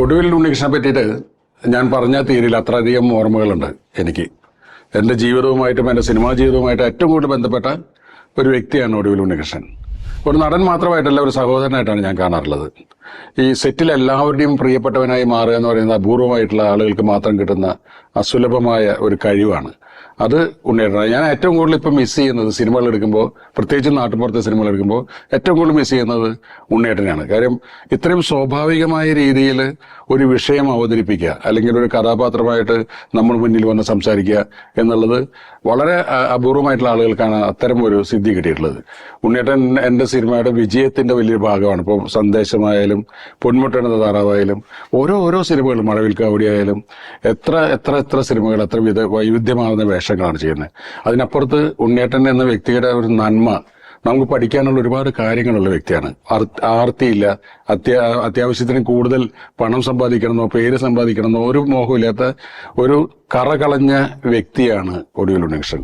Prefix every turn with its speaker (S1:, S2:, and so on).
S1: ഒടുവിൽ ഉണ്ണികൃഷ്ണനെ പറ്റിയിട്ട് ഞാൻ പറഞ്ഞാൽ തീരില്ല, അത്രയധികം ഓർമ്മകളുണ്ട് എനിക്ക്. എൻ്റെ ജീവിതവുമായിട്ടും എൻ്റെ സിനിമാ ജീവിതവുമായിട്ടും ഏറ്റവും കൂടുതൽ ബന്ധപ്പെട്ട ഒരു വ്യക്തിയാണ് ഒടുവിൽ ഉണ്ണികൃഷ്ണൻ. ഒരു നടൻ മാത്രമായിട്ടല്ല, ഒരു സഹോദരനായിട്ടാണ് ഞാൻ കാണാറുള്ളത്. ഈ സെറ്റിൽ എല്ലാവരുടെയും പ്രിയപ്പെട്ടവനായി മാറുക എന്ന് പറയുന്നത് അപൂർവമായിട്ടുള്ള ആളുകൾക്ക് മാത്രം കിട്ടുന്ന അസുലഭമായ ഒരു കഴിവാണ്. അത് ഉണ്ണിയേട്ടനാണ്. ഞാൻ ഏറ്റവും കൂടുതൽ ഇപ്പം മിസ് ചെയ്യുന്നത് സിനിമകൾ എടുക്കുമ്പോൾ, പ്രത്യേകിച്ച് നാട്ടുമ്പുറത്തെ സിനിമകൾ എടുക്കുമ്പോൾ ഏറ്റവും കൂടുതൽ മിസ് ചെയ്യുന്നത് ഉണ്ണിയേട്ടനാണ്. കാര്യം ഇത്രയും സ്വാഭാവികമായ രീതിയിൽ ഒരു വിഷയം അവതരിപ്പിക്കുക, അല്ലെങ്കിൽ ഒരു കഥാപാത്രമായിട്ട് നമ്മൾ മുന്നിൽ വന്ന് സംസാരിക്കുക എന്നുള്ളത് വളരെ അപൂർവമായിട്ടുള്ള ആളുകൾക്കാണ് അത്തരം ഒരു സിദ്ധി കിട്ടിയിട്ടുള്ളത്. ഉണ്ണിയേട്ടൻ എൻ്റെ സിനിമയുടെ വിജയത്തിന്റെ വലിയൊരു ഭാഗമാണ്. ഇപ്പോൾ സന്ദേശമായാലും പൊന്മുട്ടണ താറാവായാലും ഓരോ സിനിമകളും, മഴവിൽ കാവടിയായാലും എത്ര എത്ര എത്ര സിനിമകൾ, എത്ര വൈവിധ്യമാകുന്ന വേഷങ്ങളാണ് ചെയ്യുന്നത്. അതിനപ്പുറത്ത് ഉണ്ണിയേട്ടൻ എന്ന വ്യക്തിയുടെ ഒരു നന്മ, നമുക്ക് പഠിക്കാനുള്ള ഒരുപാട് കാര്യങ്ങളുള്ള വ്യക്തിയാണ്. ആർത്തിയില്ല, അത്യാവശ്യത്തിന് കൂടുതൽ പണം സമ്പാദിക്കണമെന്നോ പേര് സമ്പാദിക്കണമെന്നോ ഒരു മോഹമില്ലാത്ത ഒരു കറ കളഞ്ഞ വ്യക്തിയാണ് ഒടുവിൽ ഉണ്ണികൃഷ്ണൻ.